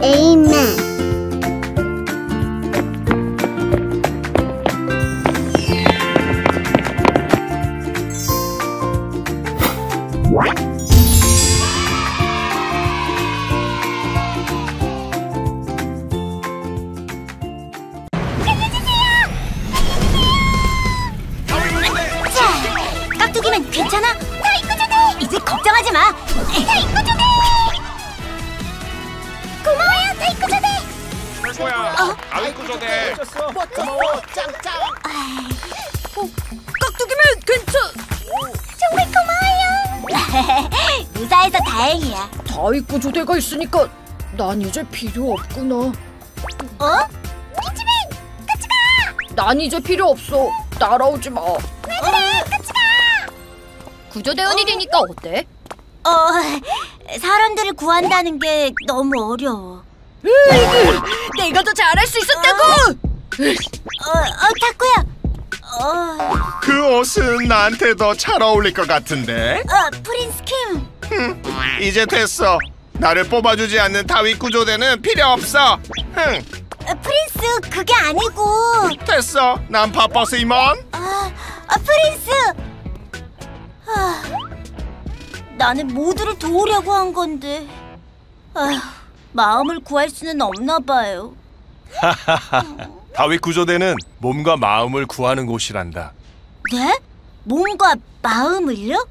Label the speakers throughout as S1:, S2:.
S1: 에이맨.
S2: 깍두기맨 괜찮아? 다이쿠조대! 이제 걱정하지 마! 다이쿠조대! 고마워요, 다이쿠조대!
S3: 최고야! 다이쿠조대!
S2: 고마워, 짱짱! 깍두기맨 괜찮! 정말 고마워요! 무사해서 다행이야.
S4: 다이쿠조대가 있으니까 난 이제 필요 없구나.
S2: 어? 김치맨! 같이 가!
S4: 난 이제 필요 없어. 따라오지 마.
S2: 왜 그래? 같이 가!
S4: 구조대원이 되니까 어때?
S2: 사람들을 구한다는 게 너무 어려워.
S4: 내가 더 잘할 수 있었다고!
S2: 타쿠야!
S3: 그 옷은 나한테 더 잘 어울릴 것 같은데?
S2: 프린스 킴!
S3: 이제 됐어. 나를 뽑아주지 않는 다윗구조대는 필요 없어.
S2: 프린스, 그게 아니고...
S3: 됐어. 난 바빠서 이만.
S2: 프린스! 나는 모두를 도우려고 한 건데 마음을 구할 수는 없나 봐요.
S3: 다윗구조대는 몸과 마음을 구하는 곳이란다.
S2: 네? 몸과 마음을요?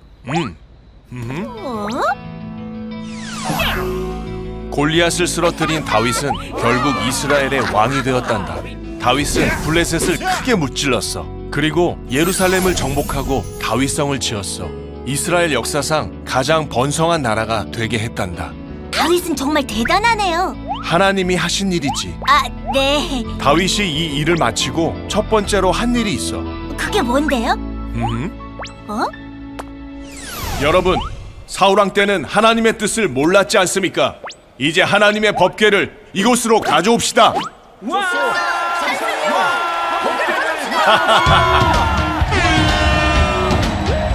S3: 골리앗을 쓰러뜨린 다윗은 결국 이스라엘의 왕이 되었단다. 다윗은 블레셋을 크게 무찔렀어. 그리고 예루살렘을 정복하고 다윗성을 지었어. 이스라엘 역사상 가장 번성한 나라가 되게 했단다.
S2: 다윗은 정말 대단하네요.
S3: 하나님이 하신 일이지.
S2: 네.
S3: 다윗이 이 일을 마치고 첫 번째로 한 일이 있어.
S2: 그게 뭔데요?
S3: 여러분, 사울왕 때는 하나님의 뜻을 몰랐지 않습니까? 이제 하나님의 법궤를 이곳으로 가져옵시다.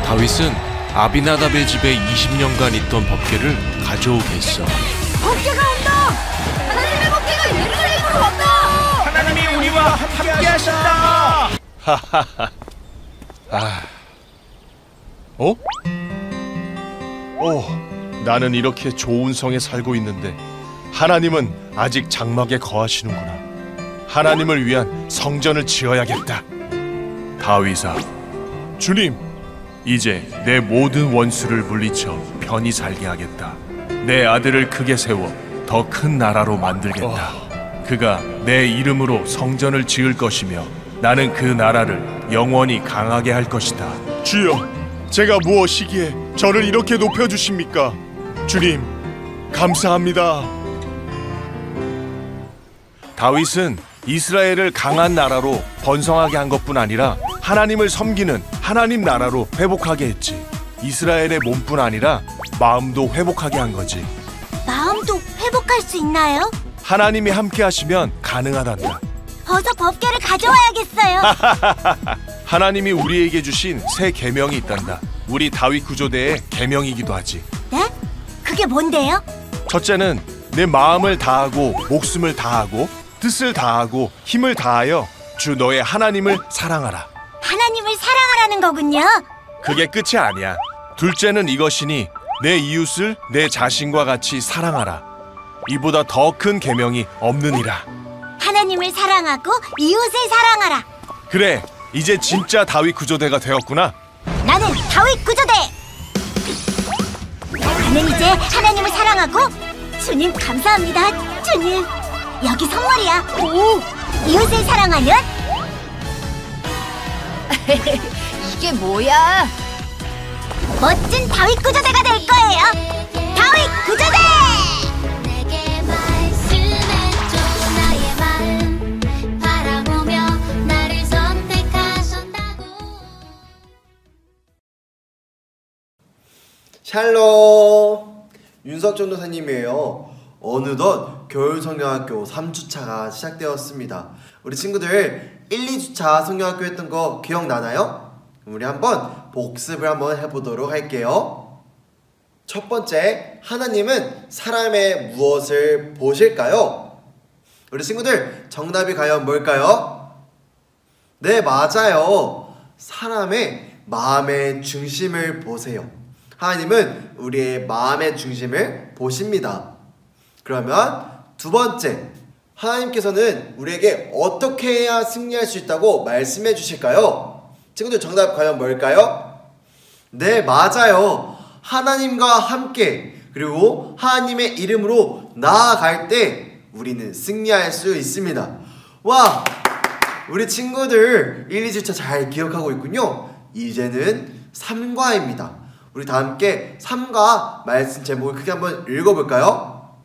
S3: 다윗은 아비나답의 집에 20년간 있던 법궤를 가져오겠어.
S4: 법궤가 온다! 하나님의 법궤가 예루살렘으로 왔다!
S5: 하나님이 우리와 함께 하신다!
S3: 나는 이렇게 좋은 성에 살고 있는데 하나님은 아직 장막에 거하시는구나. 하나님을 위한 성전을 지어야겠다. 다윗아, 주님, 이제 내 모든 원수를 물리쳐 편히 살게 하겠다. 내 아들을 크게 세워 더 큰 나라로 만들겠다. 그가 내 이름으로 성전을 지을 것이며 나는 그 나라를 영원히 강하게 할 것이다. 주여, 제가 무엇이기에 저를 이렇게 높여주십니까? 주님, 감사합니다. 다윗은 이스라엘을 강한 나라로 번성하게 한 것뿐 아니라 하나님을 섬기는 하나님 나라로 회복하게 했지. 이스라엘의 몸뿐 아니라 마음도 회복하게 한 거지.
S2: 마음도 회복할 수 있나요?
S3: 하나님이 함께 하시면 가능하단다.
S2: 어서 법궤를 가져와야겠어요.
S3: 하나님이 우리에게 주신 새 계명이 있단다. 우리 다윗 구조대의 계명이기도 하지.
S2: 네? 그게 뭔데요?
S3: 첫째는 내 마음을 다하고 목숨을 다하고 뜻을 다하고 힘을 다하여 주 너의 하나님을 사랑하라.
S2: 하나님을 사랑하라는 거군요.
S3: 그게 끝이 아니야. 둘째는 이것이니 내 이웃을 내 자신과 같이 사랑하라. 이보다 더 큰 계명이 없느니라.
S2: 하나님을 사랑하고 이웃을 사랑하라.
S3: 그래, 이제 진짜 다윗 구조대가 되었구나.
S2: 나는 다윗 구조대. 나는 이제 하나님을 사랑하고 주님 감사합니다. 주님, 여기 선물이야. 이웃을 사랑하면
S4: 이게 뭐야?
S2: 멋진 다윗 구조대가 될 거예요. 다윗 구조대!
S6: 샬롬! 윤석 전도사님이에요. 어느덧 겨울성경학교 3주차가 시작되었습니다. 우리 친구들 1, 2주차 성경학교 했던 거 기억나나요? 우리 한번 복습을 한번 해보도록 할게요. 첫 번째, 하나님은 사람의 무엇을 보실까요? 우리 친구들, 정답이 과연 뭘까요? 네, 맞아요. 사람의 마음의 중심을 보세요. 하나님은 우리의 마음의 중심을 보십니다. 그러면 두 번째, 하나님께서는 우리에게 어떻게 해야 승리할 수 있다고 말씀해 주실까요? 친구들, 정답 과연 뭘까요? 네, 맞아요. 하나님과 함께, 그리고 하나님의 이름으로 나아갈 때 우리는 승리할 수 있습니다. 와! 우리 친구들 1, 2주차 잘 기억하고 있군요. 이제는 3과입니다. 우리 다 함께 3과 말씀 제목을 크게 한번 읽어볼까요?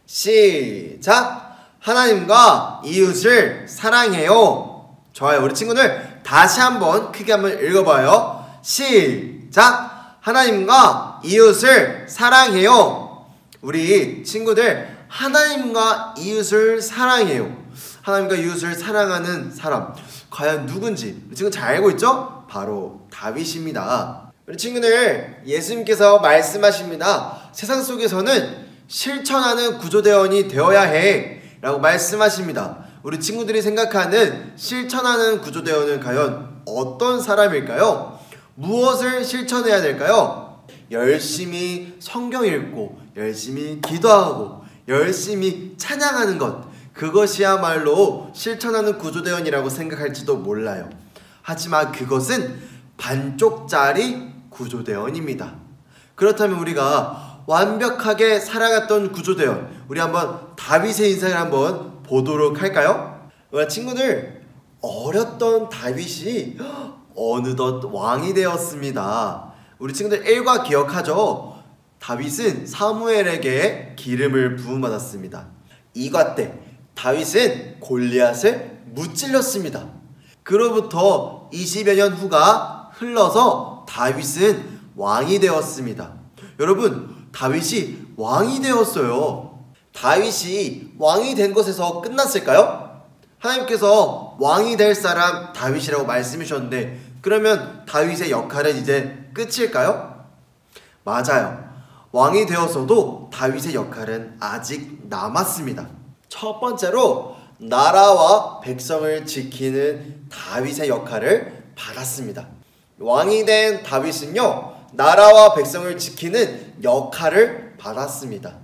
S6: 시작! 하나님과 이웃을 사랑해요. 좋아요. 우리 친구들 다시 한번 크게 한번 읽어봐요. 시작! 하나님과 이웃을 사랑해요. 우리 친구들, 하나님과 이웃을 사랑해요. 하나님과 이웃을 사랑하는 사람, 과연 누군지 우리 친구 잘 알고 있죠? 바로 다윗입니다. 우리 친구들, 예수님께서 말씀하십니다. 세상 속에서는 실천하는 구조대원이 되어야 해 라고 말씀하십니다. 우리 친구들이 생각하는 실천하는 구조대원은 과연 어떤 사람일까요? 무엇을 실천해야 될까요? 열심히 성경 읽고, 열심히 기도하고, 열심히 찬양하는 것, 그것이야말로 실천하는 구조대원이라고 생각할지도 몰라요. 하지만 그것은 반쪽짜리 구조대원입니다. 그렇다면 우리가 완벽하게 살아갔던 구조대원, 우리 한번 다윗의 인생을 한번 보도록 할까요? 친구들, 어렸던 다윗이 어느덧 왕이 되었습니다. 우리 친구들 1과 기억하죠? 다윗은 사무엘에게 기름을 부음받았습니다. 2과 때 다윗은 골리앗을 무찔렀습니다. 그로부터 20여 년 후가 흘러서 다윗은 왕이 되었습니다. 여러분, 다윗이 왕이 되었어요. 다윗이 왕이 된 것에서 끝났을까요? 하나님께서 왕이 될 사람 다윗이라고 말씀해 주셨는데, 그러면 다윗의 역할은 이제 끝일까요? 맞아요. 왕이 되었어도 다윗의 역할은 아직 남았습니다. 첫 번째로 나라와 백성을 지키는 다윗의 역할을 받았습니다. 왕이 된 다윗은요, 나라와 백성을 지키는 역할을 받았습니다.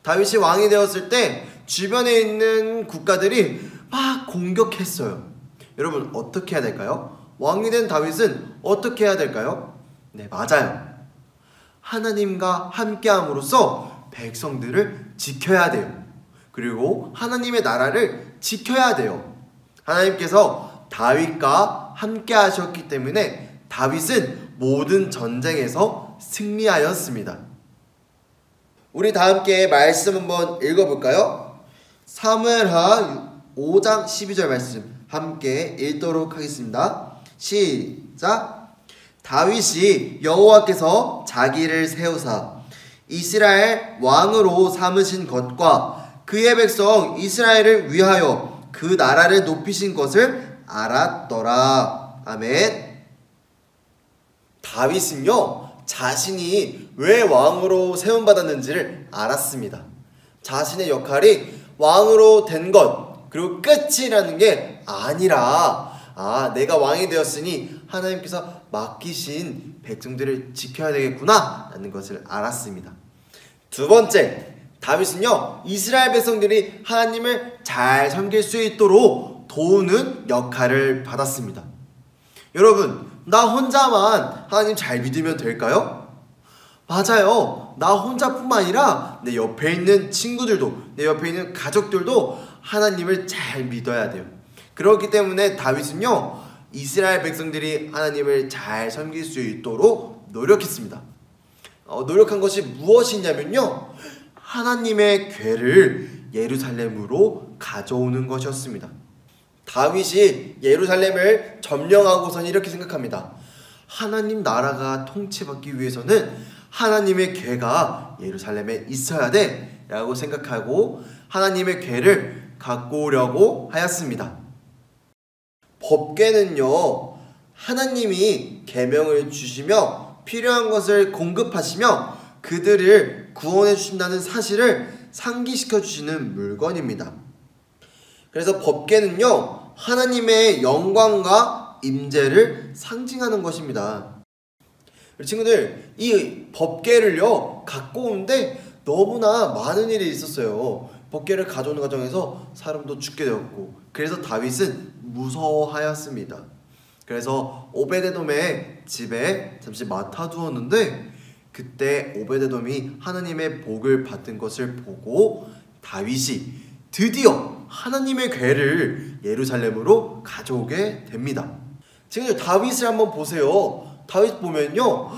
S6: 다윗이 왕이 되었을 때 주변에 있는 국가들이 막 공격했어요. 여러분, 어떻게 해야 될까요? 왕이 된 다윗은 어떻게 해야 될까요? 네, 맞아요. 하나님과 함께함으로써 백성들을 지켜야 돼요. 그리고 하나님의 나라를 지켜야 돼요. 하나님께서 다윗과 함께 하셨기 때문에 다윗은 모든 전쟁에서 승리하였습니다. 우리 다 함께 말씀 한번 읽어볼까요? 사무엘하 5장 12절 말씀 함께 읽도록 하겠습니다. 시작! 다윗이 여호와께서 자기를 세우사 이스라엘 왕으로 삼으신 것과 그의 백성 이스라엘을 위하여 그 나라를 높이신 것을 알았더라. 아멘. 다윗은요, 자신이 왜 왕으로 세움받았는지를 알았습니다. 자신의 역할이 왕으로 된 것, 그리고 끝이라는 게 아니라, 내가 왕이 되었으니 하나님께서 맡기신 백성들을 지켜야 되겠구나 라는 것을 알았습니다. 두 번째, 다윗은요, 이스라엘 백성들이 하나님을 잘 섬길 수 있도록 도우는 역할을 받았습니다. 여러분, 나 혼자만 하나님 잘 믿으면 될까요? 맞아요. 나 혼자뿐만 아니라 내 옆에 있는 친구들도, 내 옆에 있는 가족들도 하나님을 잘 믿어야 돼요. 그렇기 때문에 다윗은요, 이스라엘 백성들이 하나님을 잘 섬길 수 있도록 노력했습니다. 노력한 것이 무엇이냐면요, 하나님의 궤를 예루살렘으로 가져오는 것이었습니다. 다윗이 예루살렘을 점령하고선 이렇게 생각합니다. 하나님 나라가 통치받기 위해서는 하나님의 궤가 예루살렘에 있어야 돼 라고 생각하고 하나님의 궤를 갖고 오려고 하였습니다. 법궤는요, 하나님이 계명을 주시며 필요한 것을 공급하시며 그들을 구원해 주신다는 사실을 상기시켜 주시는 물건입니다. 그래서 법궤는요, 하나님의 영광과 임재를 상징하는 것입니다. 우리 친구들, 이 법궤를요 갖고 오는데 너무나 많은 일이 있었어요. 법궤를 가져오는 과정에서 사람도 죽게 되었고, 그래서 다윗은 무서워하였습니다. 그래서 오베데돔의 집에 잠시 맡아두었는데, 그때 오베데돔이 하나님의 복을 받은 것을 보고 다윗이 드디어 하나님의 궤를 예루살렘으로 가져오게 됩니다. 지금 다윗을 한번 보세요. 다윗 보면요,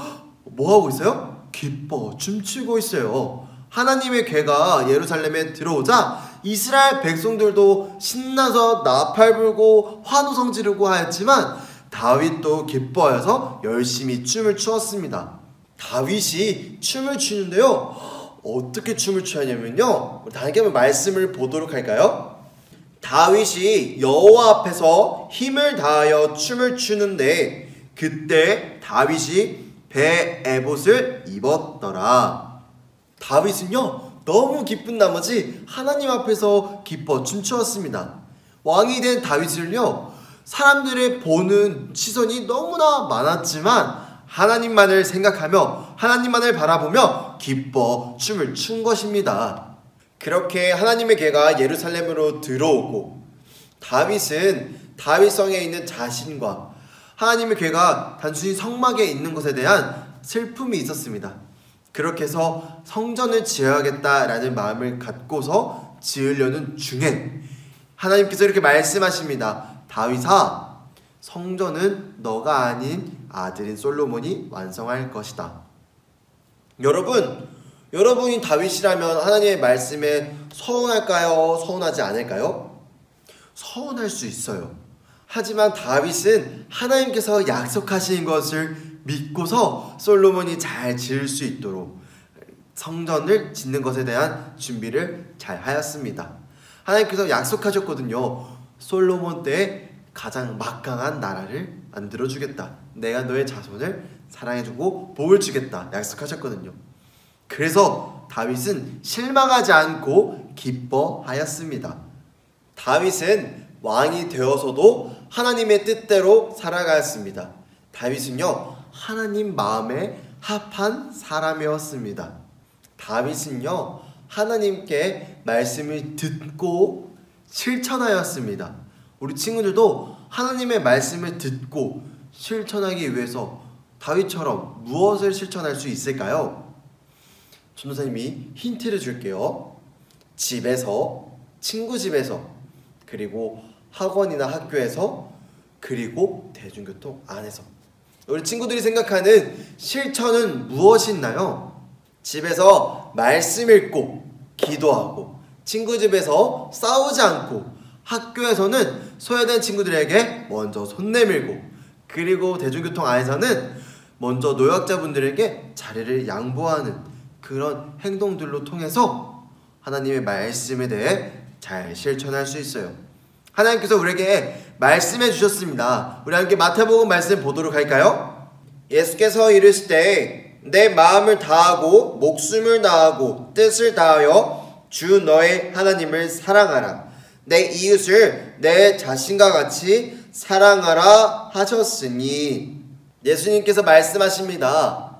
S6: 뭐 하고 있어요? 기뻐 춤추고 있어요. 하나님의 궤가 예루살렘에 들어오자 이스라엘 백성들도 신나서 나팔 불고 환호성 지르고 하였지만 다윗도 기뻐해서 열심히 춤을 추었습니다. 다윗이 춤을 추는데요, 어떻게 춤을 추냐면요, 우리 다음에 한번 말씀을 보도록 할까요? 다윗이 여호와 앞에서 힘을 다하여 춤을 추는데 그때 다윗이 배 에봇을 입었더라. 다윗은요 너무 기쁜 나머지 하나님 앞에서 기뻐 춤추었습니다. 왕이 된 다윗을요 사람들의 보는 시선이 너무나 많았지만 하나님만을 생각하며 하나님만을 바라보며 기뻐 춤을 춘 것입니다. 그렇게 하나님의 궤가 예루살렘으로 들어오고 다윗은 다윗성에 있는 자신과 하나님의 궤가 단순히 성막에 있는 것에 대한 슬픔이 있었습니다. 그렇게 해서 성전을 지어야겠다라는 마음을 갖고서 지으려는 중에 하나님께서 이렇게 말씀하십니다. 다윗아, 성전은 너가 아닌 아들인 솔로몬이 완성할 것이다. 여러분이 다윗이라면 하나님의 말씀에 서운할까요? 서운하지 않을까요? 서운할 수 있어요. 하지만 다윗은 하나님께서 약속하신 것을 믿고서 솔로몬이 잘 지을 수 있도록 성전을 짓는 것에 대한 준비를 잘 하였습니다. 하나님께서 약속하셨거든요. 솔로몬 때 가장 막강한 나라를 만들어주겠다. 내가 너의 자손을 사랑해주고 복을 주겠다 약속하셨거든요. 그래서 다윗은 실망하지 않고 기뻐하였습니다. 다윗은 왕이 되어서도 하나님의 뜻대로 살아가였습니다. 다윗은요 하나님 마음에 합한 사람이었습니다. 다윗은요 하나님께 말씀을 듣고 실천하였습니다. 우리 친구들도 하나님의 말씀을 듣고 실천하기 위해서 다윗처럼 무엇을 실천할 수 있을까요? 전도사님이 힌트를 줄게요. 집에서, 친구 집에서, 그리고 학원이나 학교에서, 그리고 대중교통 안에서. 우리 친구들이 생각하는 실천은 무엇이 있나요? 집에서 말씀 읽고 기도하고, 친구 집에서 싸우지 않고, 학교에서는 소외된 친구들에게 먼저 손 내밀고, 그리고 대중교통 안에서는 먼저 노약자분들에게 자리를 양보하는 그런 행동들로 통해서 하나님의 말씀에 대해 잘 실천할 수 있어요. 하나님께서 우리에게 말씀해 주셨습니다. 우리 함께 마태복음 말씀 보도록 할까요? 예수께서 이르시되 내 마음을 다하고 목숨을 다하고 뜻을 다하여 주 너의 하나님을 사랑하라. 내 이웃을 내 자신과 같이 사랑하라 하셨으니. 예수님께서 말씀하십니다.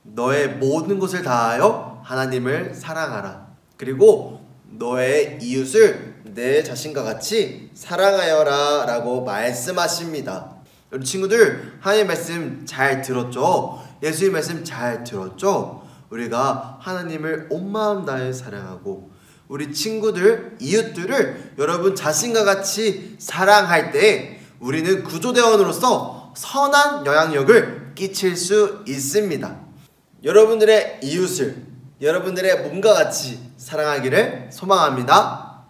S6: 너의 모든 것을 다하여 하나님을 사랑하라. 그리고 너의 이웃을 내 자신과 같이 사랑하여라 라고 말씀하십니다. 우리 친구들 하나님의 말씀 잘 들었죠? 예수의 말씀 잘 들었죠? 우리가 하나님을 온 마음 다해 사랑하고 우리 친구들, 이웃들을 여러분 자신과 같이 사랑할 때 우리는 구조대원으로서 선한 영향력을 끼칠 수 있습니다. 여러분들의 이웃을 여러분들의 몸과 같이 사랑하기를 소망합니다.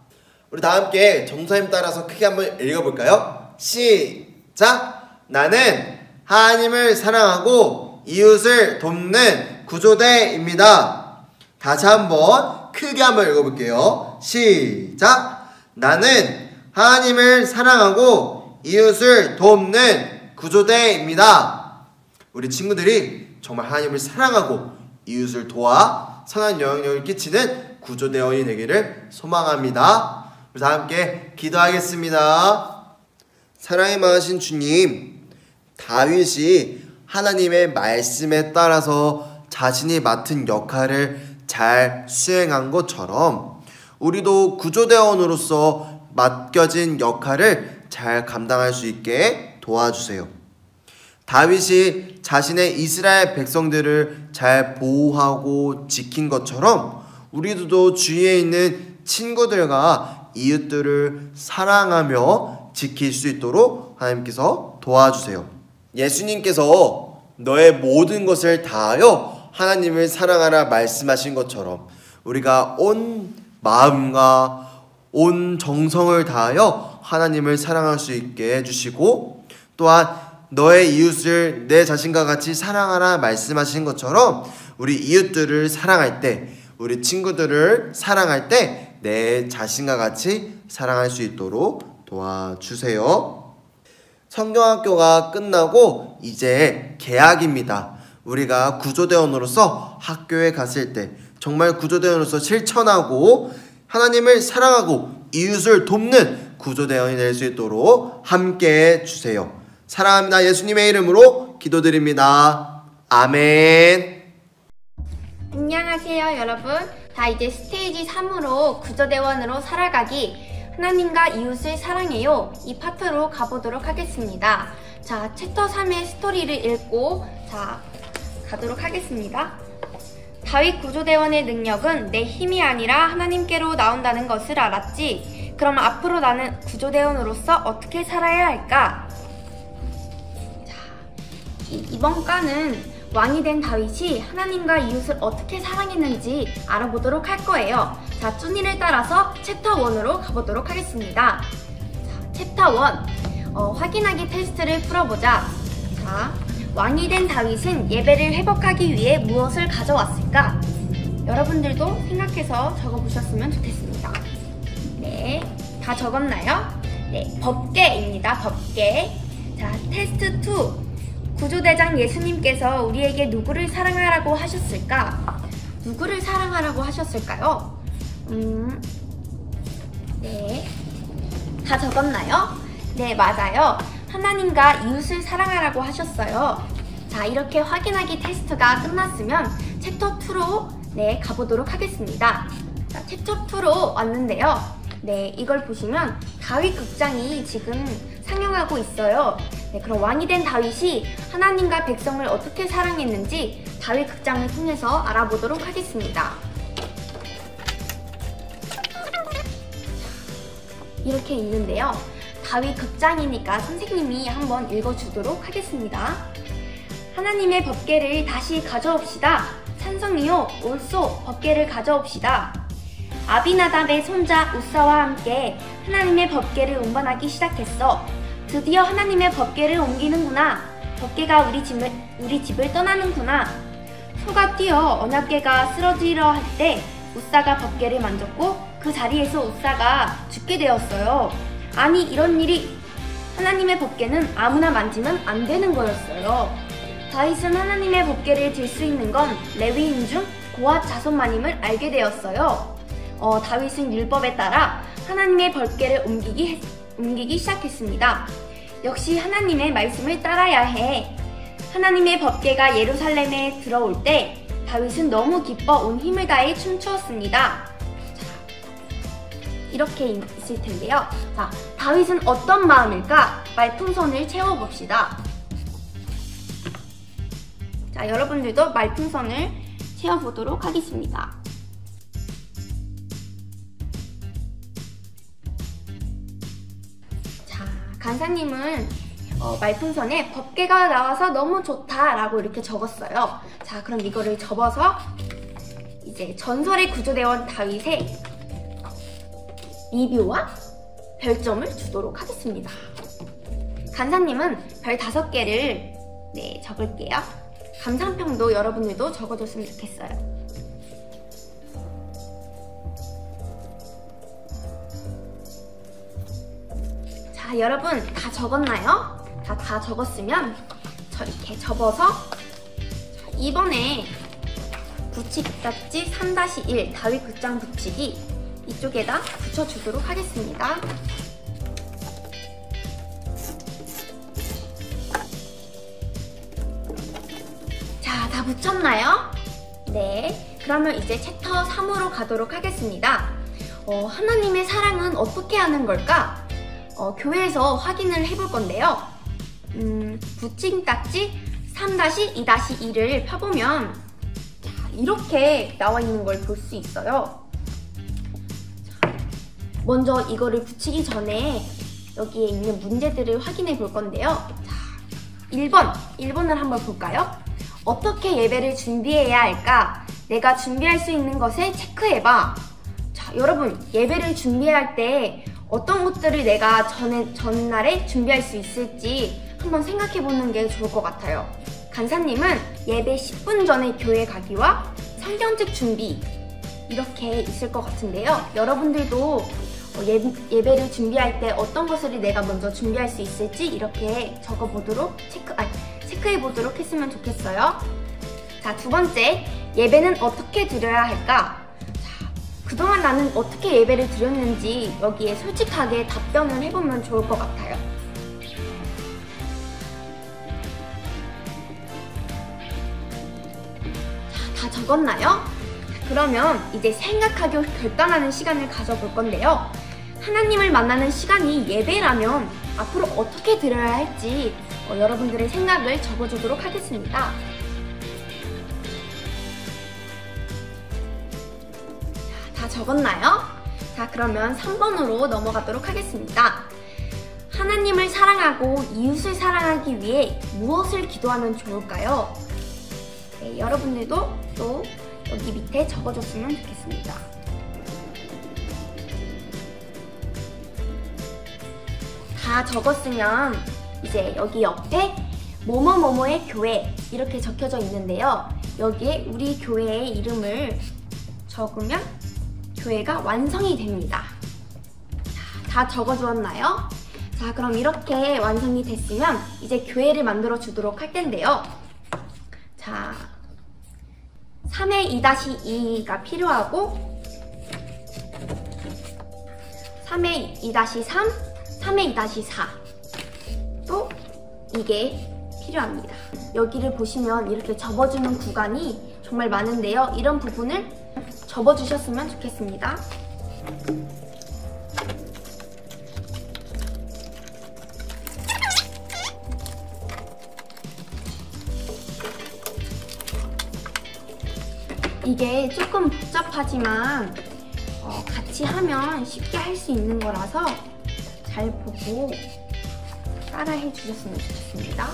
S6: 우리 다 함께 전도사님 따라서 크게 한번 읽어볼까요? 시작! 나는 하나님을 사랑하고 이웃을 돕는 구조대입니다. 다시 한번 크게 한번 읽어볼게요. 시작! 나는 하나님을 사랑하고 이웃을 돕는 구조대입니다. 우리 친구들이 정말 하나님을 사랑하고 이웃을 도와 선한 영향력을 끼치는 구조대원이 되기를 소망합니다. 그래서 함께 기도하겠습니다. 사랑이 많으신 주님, 다윗이 하나님의 말씀에 따라서 자신이 맡은 역할을 잘 수행한 것처럼 우리도 구조대원으로서 맡겨진 역할을 잘 감당할 수 있게 도와주세요. 다윗이 자신의 이스라엘 백성들을 잘 보호하고 지킨 것처럼 우리도 주위에 있는 친구들과 이웃들을 사랑하며 지킬 수 있도록 하나님께서 도와주세요. 예수님께서 너의 모든 것을 다하여 하나님을 사랑하라 말씀하신 것처럼 우리가 온 마음과 온 정성을 다하여 하나님을 사랑할 수 있게 해주시고, 또한 너의 이웃을 내 자신과 같이 사랑하라 말씀하신 것처럼 우리 이웃들을 사랑할 때, 우리 친구들을 사랑할 때 내 자신과 같이 사랑할 수 있도록 도와주세요. 성경학교가 끝나고 이제 개학입니다. 우리가 구조대원으로서 학교에 갔을 때 정말 구조대원으로서 실천하고 하나님을 사랑하고 이웃을 돕는 구조대원이 될 수 있도록 함께해 주세요. 사랑합니다. 예수님의 이름으로 기도드립니다. 아멘.
S4: 안녕하세요 여러분. 자, 이제 스테이지 3으로 구조대원으로 살아가기, 하나님과 이웃을 사랑해요, 이 파트로 가보도록 하겠습니다. 자, 챕터 3의 스토리를 읽고 가도록 하겠습니다. 다윗 구조대원의 능력은 내 힘이 아니라 하나님께로 나온다는 것을 알았지. 그럼 앞으로 나는 구조대원으로서 어떻게 살아야 할까? 자, 이번 과는 왕이 된 다윗이 하나님과 이웃을 어떻게 사랑했는지 알아보도록 할 거예요. 자, 쭈니를 따라서 챕터 1으로 가보도록 하겠습니다. 자, 챕터 1, 확인하기 테스트를 풀어보자. 자, 왕이 된 다윗은 예배를 회복하기 위해 무엇을 가져왔을까? 여러분들도 생각해서 적어보셨으면 좋겠습니다. 네, 다 적었나요? 네, 법궤입니다. 법궤. 자, 테스트 2. 구조대장 예수님께서 우리에게 누구를 사랑하라고 하셨을까? 누구를 사랑하라고 하셨을까요? 네, 다 적었나요? 네, 맞아요. 하나님과 이웃을 사랑하라고 하셨어요. 자, 이렇게 확인하기 테스트가 끝났으면 챕터 2로 가보도록 하겠습니다. 자, 챕터 2로 왔는데요. 네, 이걸 보시면 다윗 극장이 지금 상영하고 있어요. 네, 그럼 왕이 된 다윗이 하나님과 백성을 어떻게 사랑했는지 다윗 극장을 통해서 알아보도록 하겠습니다. 이렇게 있는데요. 다윗 극장이니까 선생님이 한번 읽어주도록 하겠습니다. 하나님의 법궤를 다시 가져옵시다. 찬성이요, 옳소, 법궤를 가져옵시다. 아비나답의 손자 우사와 함께 하나님의 법궤를 운반하기 시작했어. 드디어 하나님의 법궤를 옮기는구나. 법궤가 우리 집을 떠나는구나. 소가 뛰어 언약궤가 쓰러지려 할 때 우사가 법궤를 만졌고 그 자리에서 우사가 죽게 되었어요. 아니, 이런 일이. 하나님의 법궤는 아무나 만지면 안 되는 거였어요. 다윗은 하나님의 법궤를 들 수 있는 건 레위인 중 고앗 자손만임을 알게 되었어요. 다윗은 율법에 따라 하나님의 법궤를 옮기기 시작했습니다. 역시 하나님의 말씀을 따라야 해. 하나님의 법궤가 예루살렘에 들어올 때 다윗은 너무 기뻐 온 힘을 다해 춤추었습니다. 자, 이렇게 있을 텐데요. 자, 다윗은 어떤 마음일까? 말풍선을 채워봅시다. 자, 여러분들도 말풍선을 채워보도록 하겠습니다. 간사님은 말풍선에 법궤가 나와서 너무 좋다 라고 이렇게 적었어요. 자, 그럼 이거를 접어서 이제 전설의 구조대원 다윗의 리뷰와 별점을 주도록 하겠습니다. 간사님은 별 5개를 적을게요. 감상평도 여러분들도 적어줬으면 좋겠어요. 자, 여러분 다 적었나요? 다 적었으면 이렇게 접어서 이번에 붙이기딱지 3-1 다윗 극장 붙이기 이쪽에다 붙여주도록 하겠습니다. 자, 다 붙였나요? 네, 그러면 이제 챕터 3으로 가도록 하겠습니다. 하나님의 사랑은 어떻게 하는 걸까? 교회에서 확인을 해볼 건데요. 붙임딱지 3-2-2를 펴보면 자, 이렇게 나와 있는 걸 볼 수 있어요. 자, 먼저 이거를 붙이기 전에 여기에 있는 문제들을 확인해 볼 건데요. 자, 1번을 한번 볼까요? 어떻게 예배를 준비해야 할까? 내가 준비할 수 있는 것에 체크해봐. 자, 여러분, 예배를 준비할 때 어떤 것들을 내가 전날에 준비할 수 있을지 한번 생각해 보는 게 좋을 것 같아요. 간사님은 예배 10분 전에 교회 가기와 성경책 준비 이렇게 있을 것 같은데요. 여러분들도 예배를 준비할 때 어떤 것을 내가 먼저 준비할 수 있을지 이렇게 적어보도록 체크해 보도록 했으면 좋겠어요. 자, 두 번째, 예배는 어떻게 드려야 할까? 자, 그동안 나는 어떻게 예배를 드렸는지 여기에 솔직하게 답변을 해보면 좋을 것 같아요. 자, 다 적었나요? 그러면 이제 생각하고 결단하는 시간을 가져볼 건데요. 하나님을 만나는 시간이 예배라면 앞으로 어떻게 드려야 할지 여러분들의 생각을 적어주도록 하겠습니다. 자, 다 적었나요? 자, 그러면 3번으로 넘어가도록 하겠습니다. 하나님을 사랑하고 이웃을 사랑하기 위해 무엇을 기도하면 좋을까요? 네, 여러분들도 또 여기 밑에 적어줬으면 좋겠습니다. 다 적었으면 이제 여기 옆에 뭐뭐뭐뭐의 교회 이렇게 적혀져 있는데요. 여기에 우리 교회의 이름을 적으면 교회가 완성이 됩니다. 자, 다 적어주었나요? 자, 그럼 이렇게 완성이 됐으면 이제 교회를 만들어 주도록 할 텐데요. 자, 3의 2-2가 필요하고 3의 2-3, 3의 2-4 또 이게 필요합니다. 여기를 보시면 이렇게 접어주는 구간이 정말 많은데요. 이런 부분을 접어주셨으면 좋겠습니다. 이게 조금 복잡하지만 같이 하면 쉽게 할 수 있는 거라서 잘 보고 따라해 주셨으면 좋겠습니다.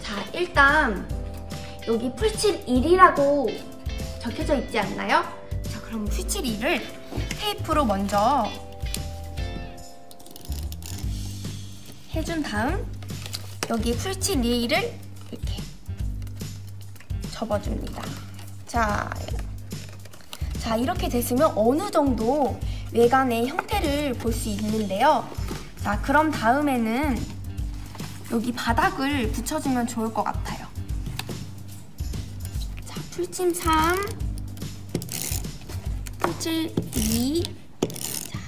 S4: 자, 일단 여기 풀칠 1이라고 적혀져 있지 않나요? 자, 그럼 풀칠 1을 테이프로 먼저 해준 다음 여기 풀칠 2를 이렇게 접어줍니다. 자, 이렇게 됐으면 어느 정도 외관의 형태를 볼 수 있는데요. 자, 그럼 다음에는 여기 바닥을 붙여주면 좋을 것 같아요. 자, 풀침 3, 풀칠 2. 자,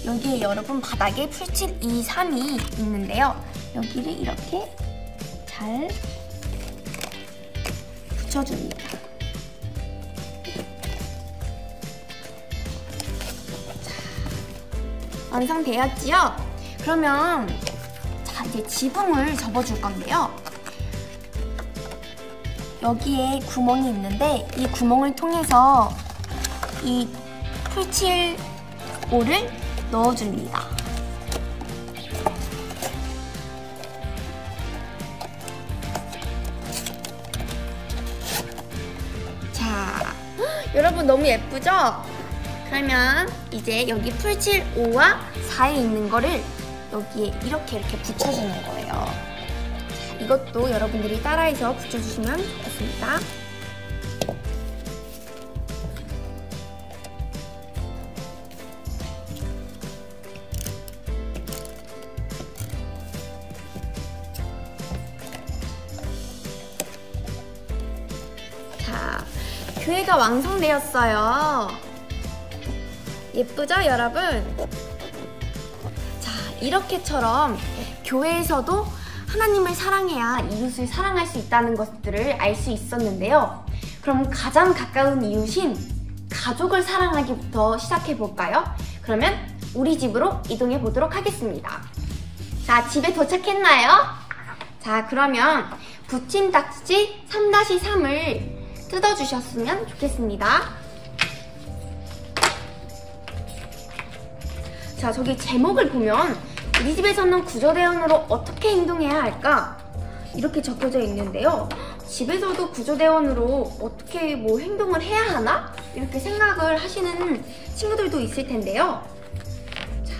S4: 여기에 여러분 바닥에 풀칠 2, 3이 있는데요. 여기를 이렇게 잘 붙여줍니다. 완성되었지요? 그러면 자, 이제 지붕을 접어줄 건데요. 여기에 구멍이 있는데 이 구멍을 통해서 이 풀칠 5를 넣어줍니다. 자, 여러분 너무 예쁘죠? 그러면 이제 여기 풀칠 5와 4에 있는 거를 여기에 이렇게 붙여주는 거예요. 자, 이것도 여러분들이 따라해서 붙여주시면 좋겠습니다. 자, 교회가 완성되었어요. 예쁘죠, 여러분? 자, 이렇게처럼 교회에서도 하나님을 사랑해야 이웃을 사랑할 수 있다는 것들을 알 수 있었는데요. 그럼 가장 가까운 이웃인 가족을 사랑하기부터 시작해 볼까요? 그러면 우리 집으로 이동해 보도록 하겠습니다. 자, 집에 도착했나요? 자, 그러면 붙인 딱지 3-3을 뜯어주셨으면 좋겠습니다. 자, 저기 제목을 보면 우리 집에서는 구조대원으로 어떻게 행동해야 할까? 이렇게 적혀져 있는데요. 집에서도 구조대원으로 어떻게 행동을 해야 하나? 이렇게 생각을 하시는 친구들도 있을 텐데요. 자,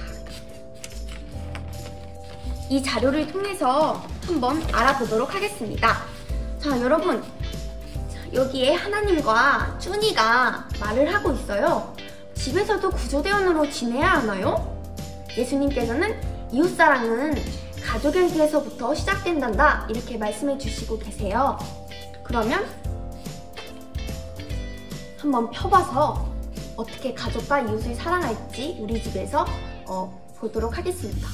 S4: 이 자료를 통해서 한번 알아보도록 하겠습니다. 자, 여러분, 여기에 하나님과 쭈니가 말을 하고 있어요. 집에서도 구조대원으로 지내야 하나요? 예수님께서는 이웃사랑은 가족에게서부터 시작된단다 이렇게 말씀해 주시고 계세요. 그러면 한번 펴봐서 어떻게 가족과 이웃을 사랑할지 우리 집에서 보도록 하겠습니다.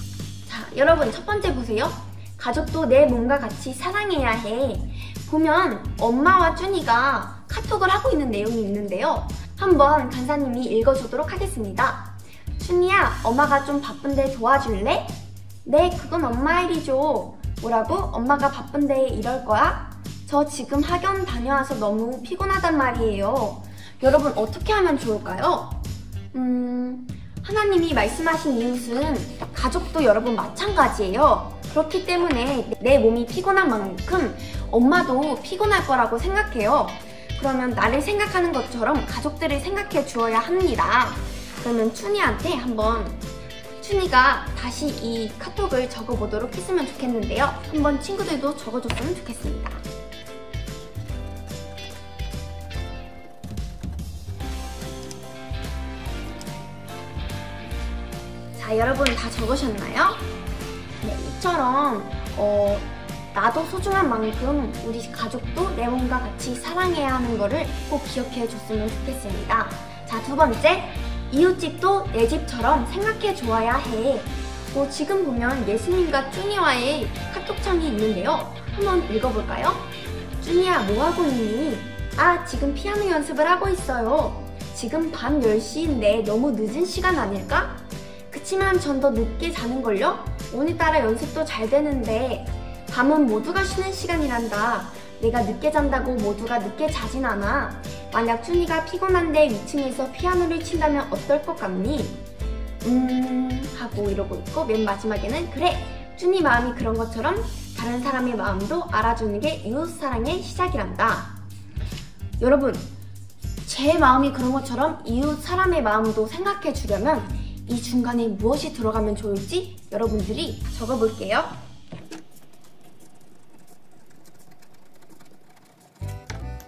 S4: 자, 여러분 첫 번째 보세요. 가족도 내 몸과 같이 사랑해야 해. 보면 엄마와 쭈니가 카톡을 하고 있는 내용이 있는데요. 한번 간사님이 읽어주도록 하겠습니다. 쭈니야, 엄마가 좀 바쁜데 도와줄래? 네, 그건 엄마 일이죠. 뭐라고? 엄마가 바쁜데 이럴 거야? 저 지금 학원 다녀와서 너무 피곤하단 말이에요. 여러분 어떻게 하면 좋을까요? 하나님이 말씀하신 이웃은 가족도 여러분 마찬가지예요. 그렇기 때문에 내 몸이 피곤한 만큼 엄마도 피곤할 거라고 생각해요. 그러면 나를 생각하는 것처럼 가족들을 생각해 주어야 합니다. 그러면 춘이한테 한번 춘이가 다시 이 카톡을 적어보도록 했으면 좋겠는데요. 한번 친구들도 적어줬으면 좋겠습니다. 자, 여러분 다 적으셨나요? 네, 이처럼 나도 소중한 만큼 우리 가족도 내 몸과 같이 사랑해야 하는 거를 꼭 기억해 줬으면 좋겠습니다. 자, 두 번째, 이웃집도 내 집처럼 생각해 주어야 해. 지금 보면 예수님과 쭈니와의 카톡창이 있는데요. 한번 읽어볼까요? 쭈니야, 뭐하고 있니? 아, 지금 피아노 연습을 하고 있어요. 지금 밤 10시인데 너무 늦은 시간 아닐까? 그치만 전 더 늦게 자는걸요? 오늘따라 연습도 잘 되는데 밤은 모두가 쉬는 시간이란다. 내가 늦게 잔다고 모두가 늦게 자진 않아. 만약 쭈니가 피곤한데 위층에서 피아노를 친다면 어떨 것 같니? 하고 이러고 있고, 맨 마지막에는 그래! 쭈니 마음이 그런 것처럼 다른 사람의 마음도 알아주는 게 이웃사랑의 시작이란다. 여러분, 제 마음이 그런 것처럼 이웃 사람의 마음도 생각해 주려면 이 중간에 무엇이 들어가면 좋을지 여러분들이 적어볼게요.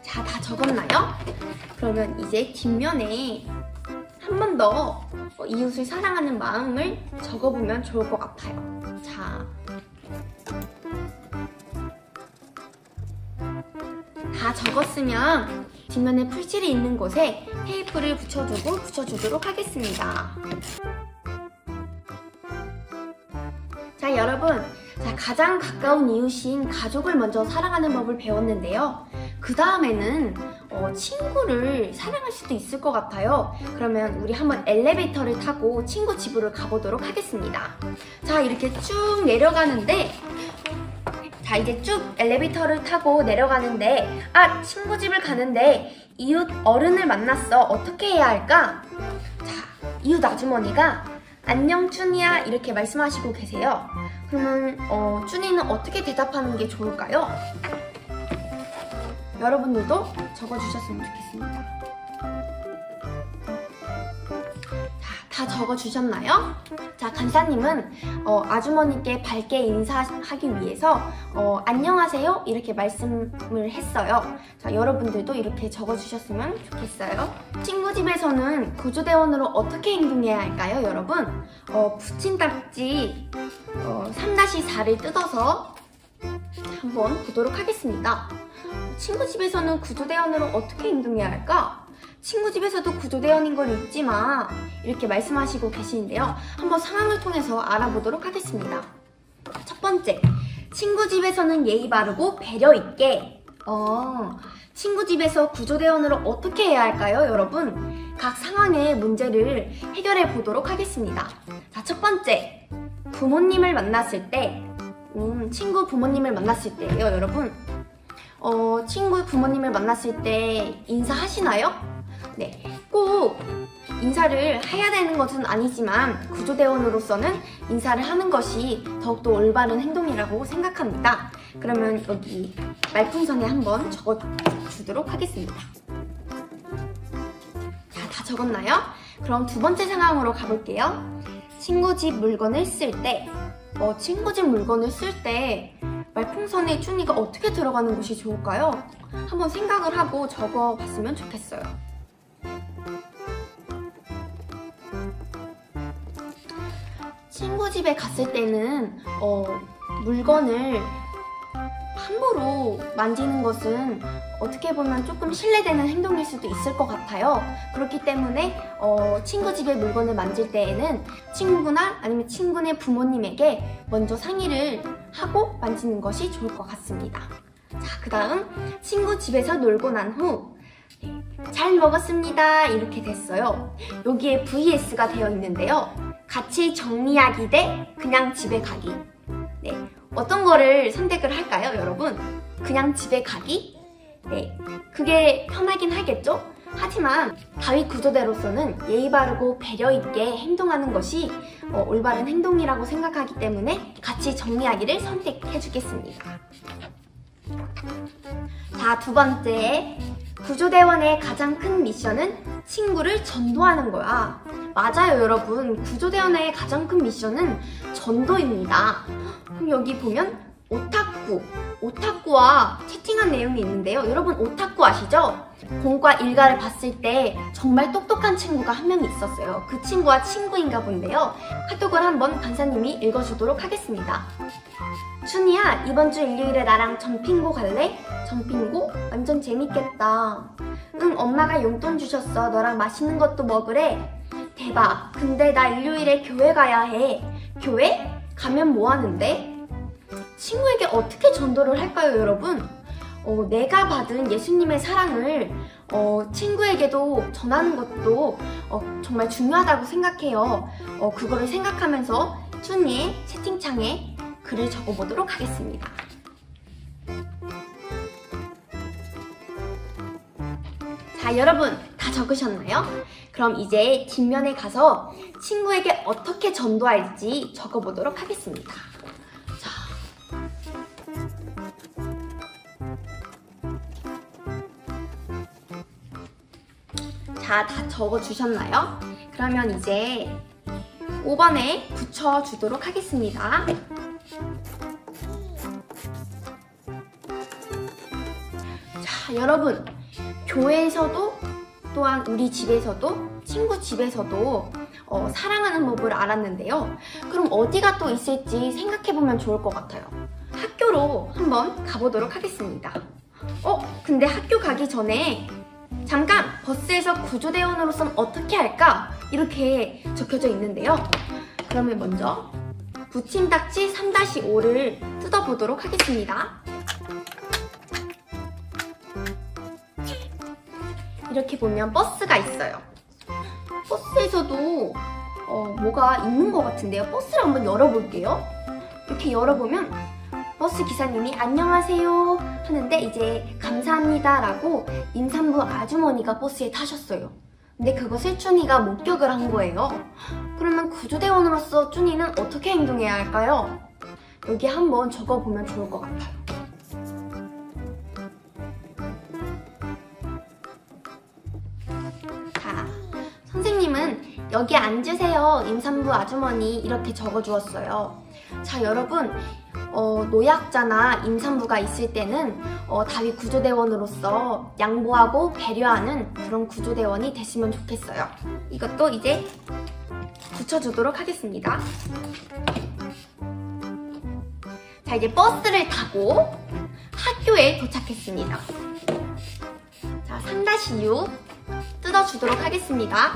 S4: 자, 다 적었나요? 그러면 이제 뒷면에 한 번 더 이웃을 사랑하는 마음을 적어보면 좋을 것 같아요. 자, 다 적었으면 뒷면에 풀칠이 있는 곳에 테이프를 붙여주도록 하겠습니다. 자, 여러분, 가장 가까운 이웃인 가족을 먼저 사랑하는 법을 배웠는데요. 그 다음에는 친구를 사랑할 수도 있을 것 같아요. 그러면 우리 한번 엘리베이터를 타고 친구 집으로 가보도록 하겠습니다. 자, 이렇게 쭉 내려가는데, 자, 이제 쭉 엘리베이터를 타고 내려가는데, 아, 친구 집을 가는데 이웃 어른을 만났어. 어떻게 해야 할까? 자, 이웃 아주머니가 안녕 쭈니야 이렇게 말씀하시고 계세요. 그러면 쭈니는 어떻게 대답하는 게 좋을까요? 여러분들도 적어주셨으면 좋겠습니다. 다 적어주셨나요? 자, 간사님은 아주머니께 밝게 인사하기 위해서 안녕하세요 이렇게 말씀을 했어요. 자, 여러분들도 이렇게 적어주셨으면 좋겠어요. 친구 집에서는 구조대원으로 어떻게 행동해야 할까요, 여러분? 붙인 딱지 3-4를 뜯어서 한번 보도록 하겠습니다. 친구 집에서는 구조대원으로 어떻게 행동해야 할까? 친구 집에서도 구조대원인 걸 잊지 마. 이렇게 말씀하시고 계시는데요. 한번 상황을 통해서 알아보도록 하겠습니다. 첫 번째, 친구 집에서는 예의 바르고 배려 있게. 친구 집에서 구조대원으로 어떻게 해야 할까요, 여러분? 각 상황의 문제를 해결해 보도록 하겠습니다. 자, 첫 번째, 부모님을 만났을 때, 친구 부모님을 만났을 때예요, 여러분. 친구 부모님을 만났을 때 인사하시나요? 네, 꼭 인사를 해야 되는 것은 아니지만 구조대원으로서는 인사를 하는 것이 더욱더 올바른 행동이라고 생각합니다. 그러면 여기 말풍선에 한번 적어주도록 하겠습니다. 자, 다 적었나요? 그럼 두 번째 상황으로 가볼게요. 친구 집 물건을 쓸 때, 친구 집 물건을 쓸 때 말풍선에 쭈니가 어떻게 들어가는 것이 좋을까요? 한번 생각을 하고 적어봤으면 좋겠어요. 친구 집에 갔을 때는 물건을 함부로 만지는 것은 어떻게 보면 조금 실례되는 행동일 수도 있을 것 같아요. 그렇기 때문에 친구 집의 물건을 만질 때에는 친구나 아니면 친구네 부모님에게 먼저 상의를 하고 만지는 것이 좋을 것 같습니다. 자, 그 다음 친구 집에서 놀고 난 후 잘 먹었습니다 이렇게 됐어요. 여기에 VS가 되어 있는데요. 같이 정리하기 대 그냥 집에 가기. 네, 어떤 거를 선택을 할까요, 여러분? 그냥 집에 가기? 네, 그게 편하긴 하겠죠? 하지만 다윗 구조대로서는 예의 바르고 배려 있게 행동하는 것이 올바른 행동이라고 생각하기 때문에 같이 정리하기를 선택해 주겠습니다. 자, 두 번째, 구조대원의 가장 큰 미션은 친구를 전도하는 거야. 맞아요, 여러분. 구조대원의 가장 큰 미션은 전도입니다. 그럼 여기 보면 오타쿠와 채팅한 내용이 있는데요. 여러분 오타쿠 아시죠? 공과 일가를 봤을 때 정말 똑똑한 친구가 한 명 있었어요. 그 친구와 친구인가 본데요. 카톡을 한번 간사님이 읽어주도록 하겠습니다. 춘이야, 이번 주 일요일에 나랑 점핑고 갈래? 점핑고? 완전 재밌겠다. 응, 엄마가 용돈 주셨어. 너랑 맛있는 것도 먹으래. 대박. 근데 나 일요일에 교회 가야 해. 교회? 가면 뭐 하는데? 친구에게 어떻게 전도를 할까요, 여러분? 내가 받은 예수님의 사랑을 친구에게도 전하는 것도 정말 중요하다고 생각해요. 그거를 생각하면서 쭈니의 채팅창에 글을 적어보도록 하겠습니다. 자, 여러분 다 적으셨나요? 그럼 이제 뒷면에 가서 친구에게 어떻게 전도할지 적어보도록 하겠습니다. 자, 다 적어주셨나요? 그러면 이제 5번에 붙여주도록 하겠습니다. 자, 여러분, 교회에서도 또한 우리 집에서도 친구 집에서도 사랑하는 법을 알았는데요. 그럼 어디가 또 있을지 생각해보면 좋을 것 같아요. 학교로 한번 가보도록 하겠습니다. 근데 학교 가기 전에 잠깐! 버스에서 구조대원으로선 어떻게 할까? 이렇게 적혀져 있는데요. 그러면 먼저 붙임딱지 3-5를 뜯어보도록 하겠습니다. 이렇게 보면 버스가 있어요. 버스에서도 뭐가 있는 것 같은데요. 버스를 한번 열어볼게요. 이렇게 열어보면 버스 기사님이 안녕하세요 하는데 이제 감사합니다 라고 임산부 아주머니가 버스에 타셨어요. 근데 그것을 쭈니가 목격을 한 거예요. 그러면 구조대원으로서 쭈니는 어떻게 행동해야 할까요? 여기 한번 적어보면 좋을 것 같아요. 자, 선생님은 여기 앉으세요 임산부 아주머니 이렇게 적어주었어요. 자, 여러분 노약자나 임산부가 있을 때는 다윗 구조대원으로서 양보하고 배려하는 그런 구조대원이 됐으면 좋겠어요. 이것도 이제 붙여주도록 하겠습니다. 자, 이제 버스를 타고 학교에 도착했습니다. 3-6 뜯어주도록 하겠습니다.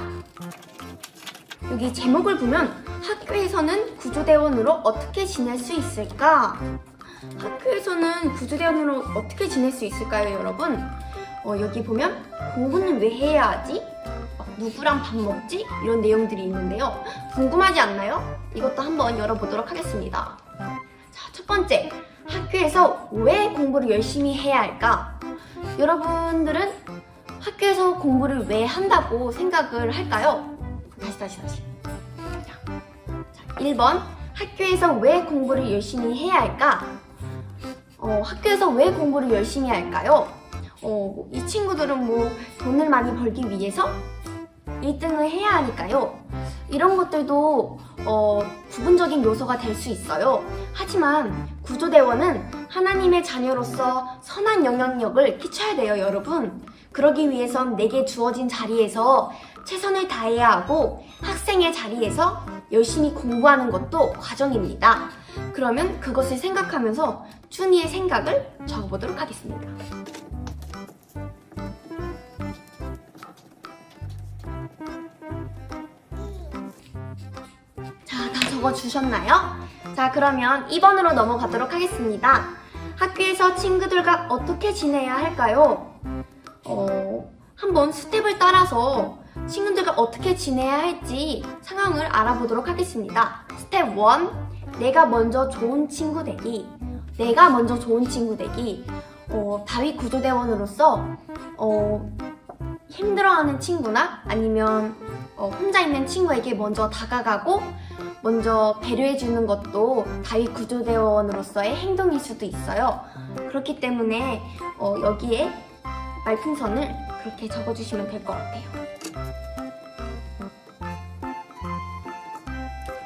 S4: 여기 제목을 보면 학교에서는 구조대원으로 어떻게 지낼 수 있을까? 학교에서는 구조대원으로 어떻게 지낼 수 있을까요, 여러분? 여기 보면 공부는 왜 해야 하지? 누구랑 밥 먹지? 이런 내용들이 있는데요. 궁금하지 않나요? 이것도 한번 열어보도록 하겠습니다. 자, 첫 번째, 학교에서 왜 공부를 열심히 해야 할까? 여러분들은 학교에서 공부를 왜 한다고 생각을 할까요? 다시. 자, 1번, 학교에서 왜 공부를 열심히 해야 할까? 학교에서 왜 공부를 열심히 할까요? 이 친구들은 뭐 돈을 많이 벌기 위해서 1등을 해야 하니까요. 이런 것들도 부분적인 요소가 될 수 있어요. 하지만 구조대원은 하나님의 자녀로서 선한 영향력을 끼쳐야 돼요, 여러분. 그러기 위해선 내게 주어진 자리에서 최선을 다해야 하고 학생의 자리에서 열심히 공부하는 것도 과정입니다. 그러면 그것을 생각하면서 준이의 생각을 적어보도록 하겠습니다. 자, 다 적어주셨나요? 자, 그러면 2번으로 넘어가도록 하겠습니다. 학교에서 친구들과 어떻게 지내야 할까요? 한번 스텝을 따라서 친구들과 어떻게 지내야 할지 상황을 알아보도록 하겠습니다. 스텝 1, 내가 먼저 좋은 친구 되기. 다윗 구조대원으로서 힘들어하는 친구나 아니면 혼자 있는 친구에게 먼저 다가가고 먼저 배려해주는 것도 다윗 구조대원으로서의 행동일 수도 있어요. 그렇기 때문에 여기에 말풍선을 그렇게 적어주시면 될 것 같아요.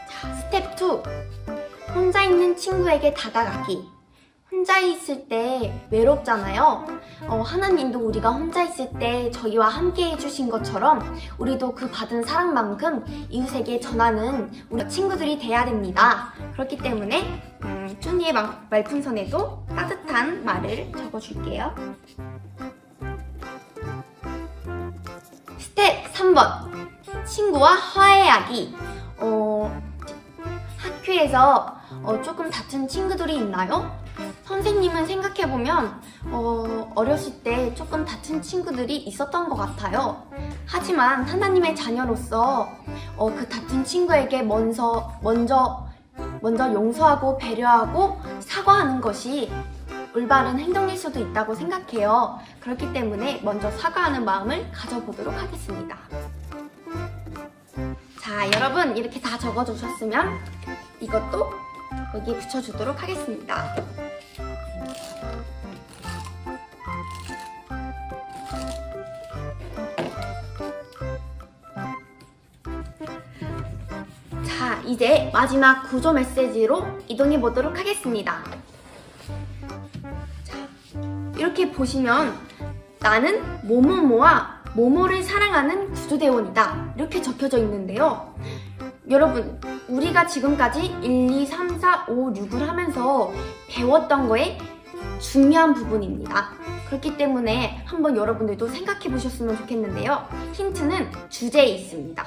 S4: 자, 스텝 2. 혼자 있는 친구에게 다가가기. 혼자 있을 때 외롭잖아요. 하나님도 우리가 혼자 있을 때 저희와 함께 해주신 것처럼 우리도 그 받은 사랑만큼 이웃에게 전하는 우리 친구들이 돼야 됩니다. 그렇기 때문에 준이의 말풍선에도 따뜻한 말을 적어줄게요. 스텝 3번. 친구와 화해하기. 학교에서 조금 다툰 친구들이 있나요? 선생님은 생각해보면 어렸을 때 조금 다툰 친구들이 있었던 것 같아요. 하지만 하나님의 자녀로서 그 다툰 친구에게 먼저 용서하고 배려하고 사과하는 것이 올바른 행동일 수도 있다고 생각해요. 그렇기 때문에 먼저 사과하는 마음을 가져보도록 하겠습니다. 자, 여러분 이렇게 다 적어주셨으면 이것도 여기에 붙여주도록 하겠습니다. 자, 이제 마지막 구조 메시지로 이동해 보도록 하겠습니다. 자, 이렇게 보시면 나는 뭐뭐뭐와 뭐뭐를 사랑하는 구조대원이다 이렇게 적혀져 있는데요. 여러분, 우리가 지금까지 1, 2, 3, 4, 5, 6을 하면서 배웠던 거에 중요한 부분입니다. 그렇기 때문에 한번 여러분들도 생각해 보셨으면 좋겠는데요. 힌트는 주제에 있습니다.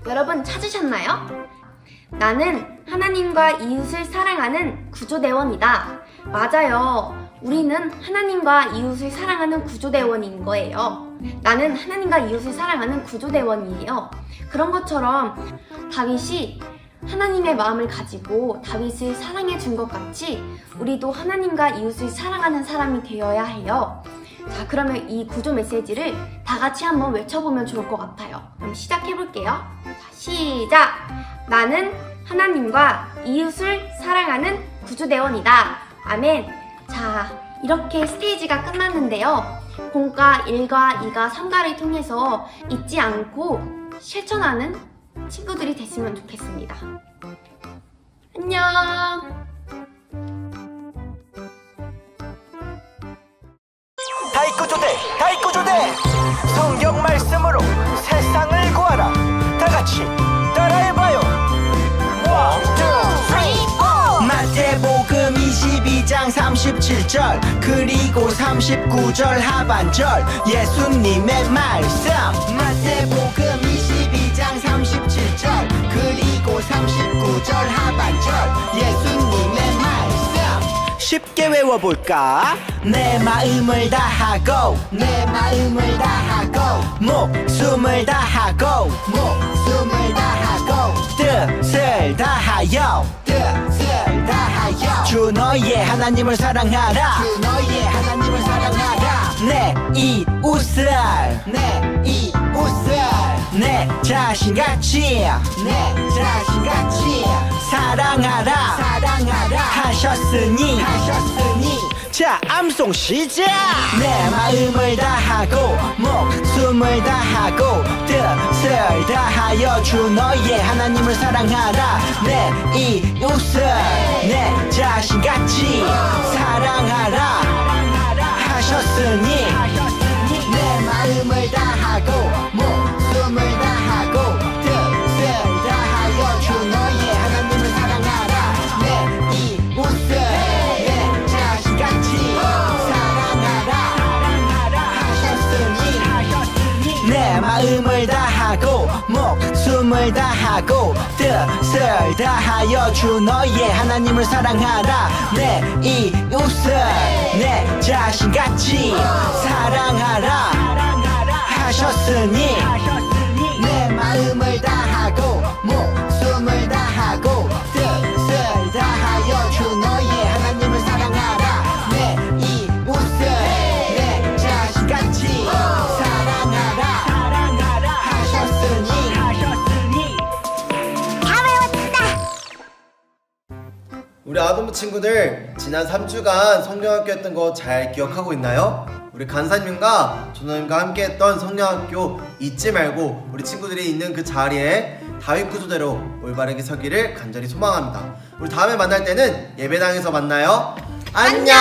S4: 여러분 찾으셨나요? 나는 하나님과 이웃을 사랑하는 구조대원이다. 맞아요. 우리는 하나님과 이웃을 사랑하는 구조대원인 거예요. 나는 하나님과 이웃을 사랑하는 구조대원이에요. 그런 것처럼 다윗이 하나님의 마음을 가지고 다윗을 사랑해 준 것 같이 우리도 하나님과 이웃을 사랑하는 사람이 되어야 해요. 자, 그러면 이 구조 메시지를 다 같이 한번 외쳐보면 좋을 것 같아요. 그럼 시작해볼게요. 자, 시작! 나는 하나님과 이웃을 사랑하는 구조대원이다. 아멘. 자, 이렇게 스테이지가 끝났는데요. 공과 1과 2가 3가를 통해서 잊지 않고 실천하는 친구들이 됐으면 좋겠습니다. 안녕!
S5: 다이꾸조대 성경 말씀으로 세상을 구하라. 다 같이 따라해봐요. 1, 2, 3, 4. 마태복음 22장 22장 37절 그리고 39절 하반절 예수님의 말씀. 마태복음 22장 37절 그리고 39절 하반절 예수님의 말씀. 쉽게 외워볼까? 내 마음을 다하고 내 마음을 다하고 목숨을 다하고 목숨을 다하고 뜻을 다하여 뜻을 다하여 주 너의 하나님을 사랑하라 주 너의 하나님을 사랑하라. 내 이웃을 내 이웃을 내 자신같이 내 자신같이 사랑하라 사랑하라 하셨으니 자 암송 시작. 내 마음을 다하고 목숨을 다하고 뜻을 다하여 주 너의 하나님을 사랑하라. 내 이웃을 내 자신같이 사랑하라 하셨으니 내 마음을 다하고 목숨을 다하고 뜻을 다하여 주 너의 하나님을 사랑하라. 내 이웃을 내 자신같이 사랑하라 하셨으니 내 마음을 다하고 목숨을 다하고 뜻을 다하여 주 너의 하나님을 사랑하라. 내 이웃을 내 자신같이 사랑하라 하셨으니 내 마음을 다하고 목숨을 다하고 뜻을 다하여 주 너의 하나님을 사랑하라. 내 이웃을 내 자신같이 사랑하라 하셨으니
S2: 다 외웠다.
S6: 우리 아동부 친구들 지난 3주간 성경학교 했던 거 잘 기억하고 있나요? 우리 간사님과 조나님과 함께 했던 성경학교 잊지 말고 우리 친구들이 있는 그 자리에 다윗 구조대로 올바르게 서기를 간절히 소망합니다. 우리 다음에 만날 때는 예배당에서 만나요. 안녕.